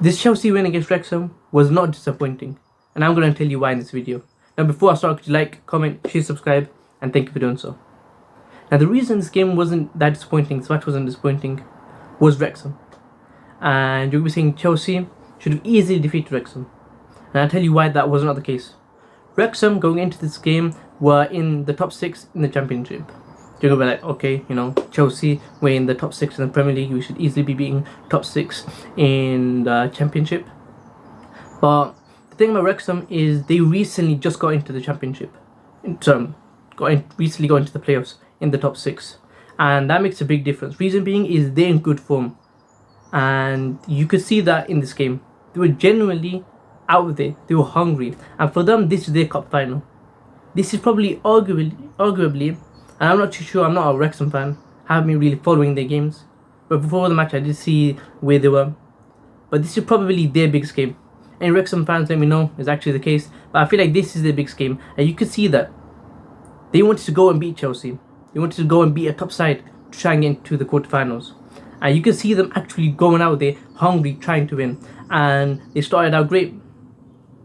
This Chelsea win against Wrexham was not disappointing, and I'm going to tell you why in this video. Now before I start, could you like, comment, share, subscribe, and thank you for doing so. Now the reason this game wasn't that disappointing, this match wasn't disappointing, was Wrexham. And you'll be saying Chelsea should have easily defeated Wrexham. And I'll tell you why that was not the case. Wrexham, going into this game, were in the top 6 in the Championship. You're going to be like, okay, Chelsea, we're in the top 6 in the Premier League, we should easily be beating top 6 in the Championship. But the thing about Wrexham is they recently just got into the Championship. Recently got into the playoffs in the top 6. And that makes a big difference. Reason being is they're in good form. And you could see that in this game. They were genuinely out there. They were hungry. And for them, this is their cup final. This is probably arguably, and I'm not too sure, I'm not a Wrexham fan, haven't been really following their games. But before the match, I did see where they were. But this is probably their biggest game. Any Wrexham fans, let me know, is actually the case. But I feel like this is their biggest game. And you could see that they wanted to go and beat Chelsea. They wanted to go and beat a top side to try and get into the quarterfinals. And you can see them actually going out there hungry, trying to win. And they started out great.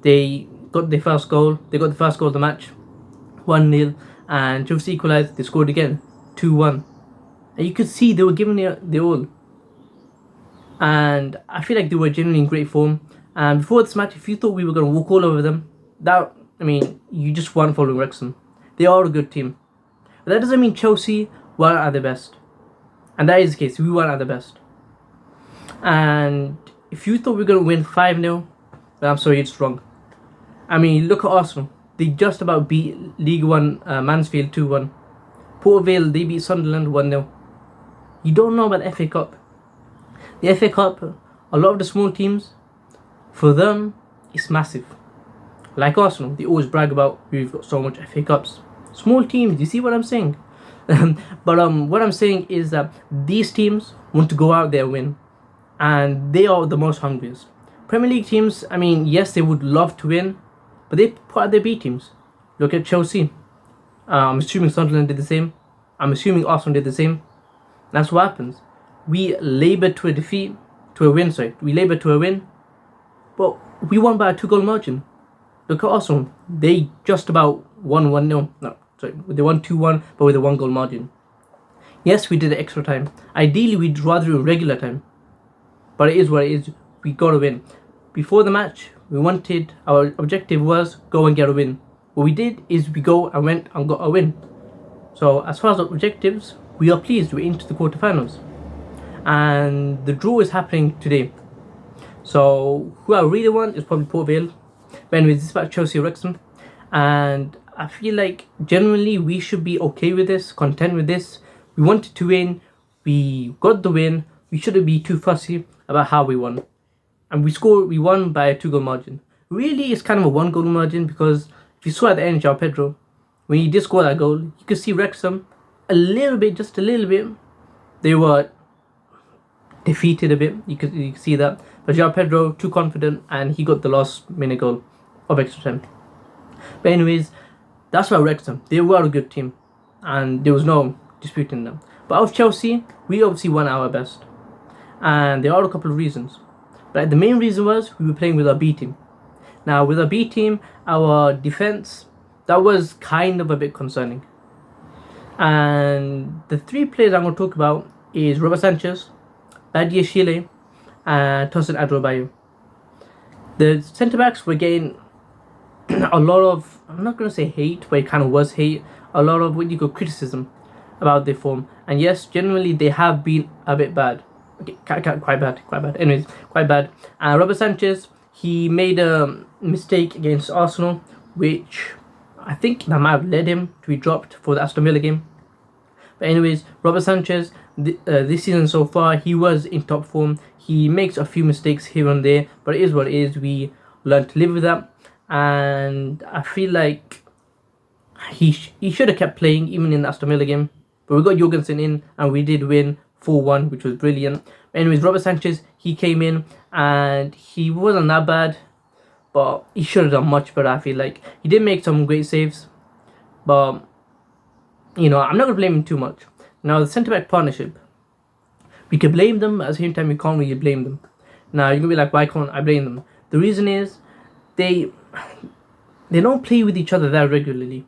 They got their first goal. They got the first goal of the match, 1-0. And Chelsea equalised. They scored again, 2-1. And you could see they were giving their all. And I feel like they were genuinely in great form. And before this match, if you thought we were going to walk all over them, you just weren't following Wrexham. They are a good team. But that doesn't mean Chelsea weren't at their best. And that is the case. We weren't at the best. And if you thought we were going to win 5-0, well, I'm sorry, it's wrong. Look at Arsenal. They just about beat League One Mansfield 2-1. Port Vale, they beat Sunderland 1-0. You don't know about the FA Cup. The FA Cup, a lot of the small teams, for them, it's massive. Like Arsenal, they always brag about we've got so much FA Cups. Small teams, you see what I'm saying? But what I'm saying is that these teams want to go out there and win. And they are the most hungriest. Premier League teams, yes, they would love to win, but they put out their B teams. Look at Chelsea. I'm assuming Sunderland did the same. I'm assuming Arsenal did the same. That's what happens. We labour to a win. We labour to a win, but we won by a 2-goal margin. Look at Arsenal. They just about won 1-0. They won 2-1, but with a 1-goal margin. Yes, we did it extra time. Ideally, we'd rather do regular time. But it is what it is. We got to win. Before the match, our objective was go and get a win. What we did is we went and got a win. So as far as objectives, we are pleased. We're into the quarterfinals. And the draw is happening today. So who I really want is probably Port Vale. But anyways, this is about Chelsea Wrexham. And I feel like generally we should be okay with this, content with this. We wanted to win. We got the win. We shouldn't be too fussy about how we won. And we won by a 2-goal margin. Really, it's kind of a 1-goal margin because if you saw at the end, João Pedro, when he did score that goal, you could see Wrexham just a little bit. They were defeated a bit. You could see that. But João Pedro, too confident, and he got the last minute goal of extra time. But anyways, that's about Wrexham. They were a good team, and there was no disputing them. But out of Chelsea, we obviously won our best. And there are a couple of reasons. But the main reason was we were playing with our B team. Now, with our B team, our defense, that was kind of a bit concerning. And the 3 players I'm going to talk about is Robert Sanchez, Badiashile, and Tosin Adarabioyo. The centre-backs were getting a lot of, I'm not going to say hate, but it kind of was hate, a lot of criticism about their form. And yes, generally they have been a bit bad. Okay, quite bad. Anyways, quite bad. Robert Sanchez, he made a mistake against Arsenal, which I think that might have led him to be dropped for the Aston Villa game. But anyways, Robert Sanchez, this season so far, he was in top form. He makes a few mistakes here and there, but it is what it is. We learned to live with that. And I feel like he should have kept playing even in the Aston Villa game. But we got Jorgensen in and we did win 4-1, which was brilliant. Anyways, Robert Sanchez, he came in and he wasn't that bad, but he should have done much better. I feel like he did make some great saves, but I'm not going to blame him too much. Now, the centre-back partnership, we can blame them, but at the same time we can't really blame them. Now you're gonna be like, why can't I blame them? The reason is they don't play with each other that regularly.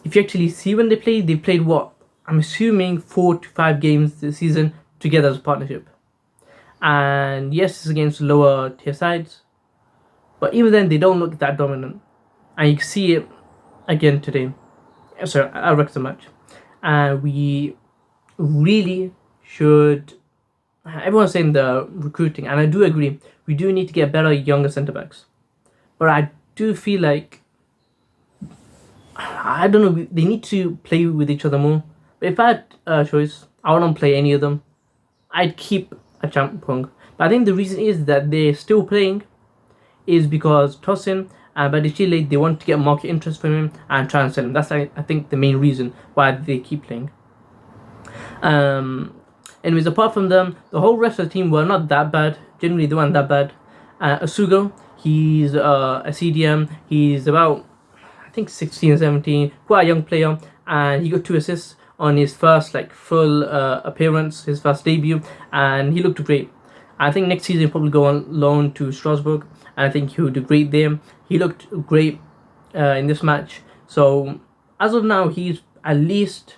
If you actually see when they played what? I'm assuming 4 to 5 games this season together as a partnership. And yes, it's against lower tier sides, but even then they don't look that dominant. And you can see it again today. Sorry, at Wrexham match. And we really should. Everyone's saying the recruiting, and I do agree. We do need to get better younger centre backs, but I do feel like I don't know. They need to play with each other more. But if I had a choice, I wouldn't play any of them. I'd keep a Champong. But I think the reason is that they're still playing is because Tosin and Badiashile, they want to get market interest from him and try and sell him. That's I think the main reason why they keep playing. Anyways, apart from them, the whole rest of the team were not that bad. Generally, they weren't that bad. Essugo, he's a CDM. He's about, I think, 16, 17. Quite a young player. And he got 2 assists on his first full appearance, his first debut. And he looked great. I think next season he'll probably go on loan to Strasbourg. And I think he'll do great there. He looked great in this match. So, as of now, he's at least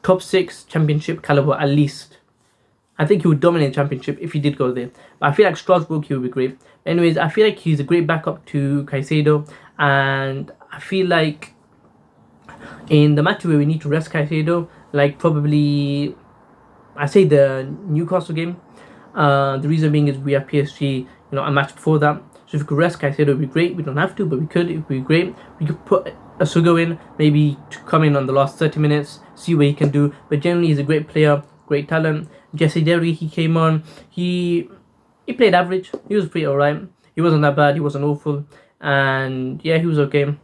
top 6 championship caliber, at least. I think he would dominate the championship if he did go there. But I feel like Strasbourg, he would be great. Anyways, I feel like he's a great backup to Caicedo. And I feel like in the match where we need to rest Caicedo, probably, I say the Newcastle game. The reason being is we have PSG, a match before that. So if we could rest Caicedo, it would be great. We don't have to, but we could. It would be great. We could put Essugo in, maybe to come in on the last 30 minutes, see what he can do. But generally, he's a great player, great talent. Jesse Derry, he came on. He played average. He was pretty alright. He wasn't that bad. He wasn't awful. And yeah, he was okay.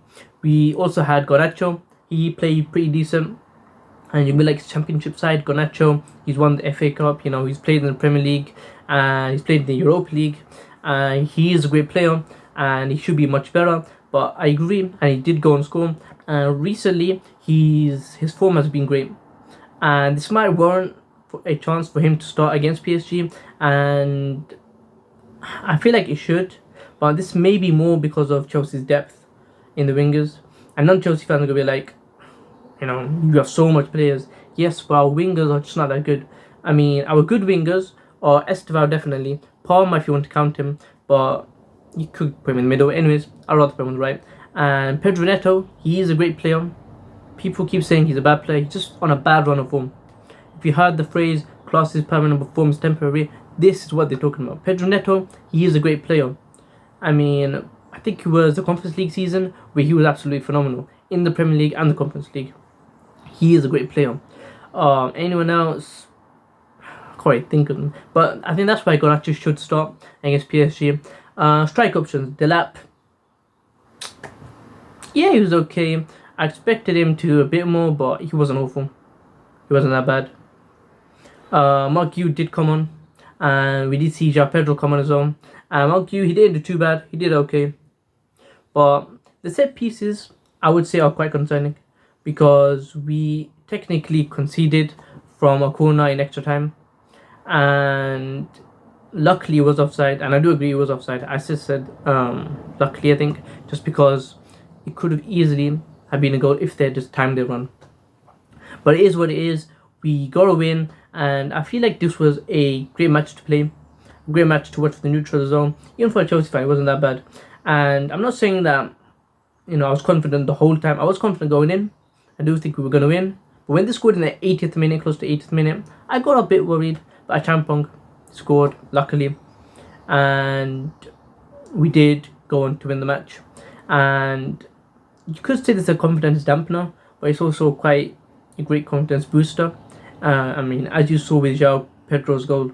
We also had Garnacho. He played pretty decent. And you'll be like championship side, Garnacho. He's won the FA Cup. He's played in the Premier League. And he's played in the Europa League. He is a great player. And he should be much better. But I agree. And he did go and score. And recently, his form has been great. And this might warrant a chance for him to start against PSG. And I feel like it should. But this may be more because of Chelsea's depth in the wingers. And non-Chelsea fans are going to be like, you have so much players. Yes, but our wingers are just not that good. I mean, our good wingers are Estevao definitely. Palmer, if you want to count him. But you could put him in the middle. Anyways, I'd rather put him on the right. And Pedro Neto, he is a great player. People keep saying he's a bad player. He's just on a bad run of form. If you heard the phrase, class is permanent but form is temporary, this is what they're talking about. Pedro Neto, he is a great player. I mean, I think it was the Conference League season where he was absolutely phenomenal. In the Premier League and the Conference League. He is a great player. Anyone else? I can't really think of them. But I think that's why Garnacho should start against PSG. Strike options. Delap. Yeah, he was okay. I expected him to do a bit more, but he wasn't awful. He wasn't that bad. Mark Yu did come on. And we did see João Pedro come on as well. And Mark Yu, he didn't do too bad. He did okay. But the set pieces, I would say, are quite concerning. Because we technically conceded from a corner in extra time. And luckily it was offside. And I do agree it was offside. I just said luckily, I think. Just because it could have easily have been a goal if they had just timed their run. But it is what it is. We got a win. And I feel like this was a great match to play. A great match to watch for the neutral zone. Even for a Chelsea fan, it wasn't that bad. And I'm not saying that, I was confident the whole time. I was confident going in. I do think we were going to win. But when they scored in the 80th minute, close to 80th minute, I got a bit worried. But Champong scored, luckily. And we did go on to win the match. And you could say this is a confidence dampener, but it's also quite a great confidence booster. I mean, as you saw with João Pedro's goal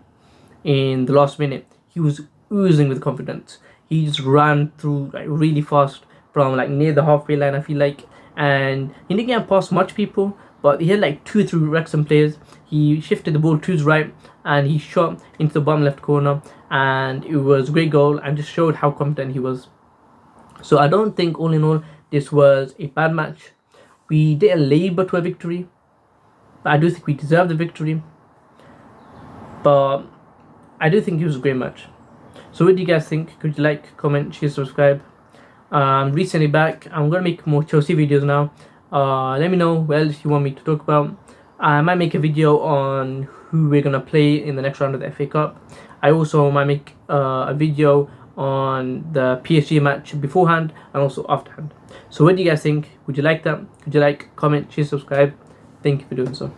in the last minute, he was oozing with confidence. He just ran through really fast from near the halfway line, I feel like. And he didn't get past much people, but he had 2-3 Wrexham players. He shifted the ball to his right and he shot into the bottom left corner. And it was a great goal and just showed how confident he was. So I don't think, all in all, this was a bad match. We didn't labour to a victory, but I do think we deserved the victory. But I do think it was a great match. So what do you guys think? Could you like, comment, share, subscribe? Recently back. I'm gonna make more Chelsea videos now. Let me know what else you want me to talk about. I might make a video on who we're gonna play in the next round of the FA Cup. I also might make a video on the PSG match beforehand and also afterhand. So what do you guys think? Would you like that? Could you like, comment, share, subscribe? Thank you for doing so.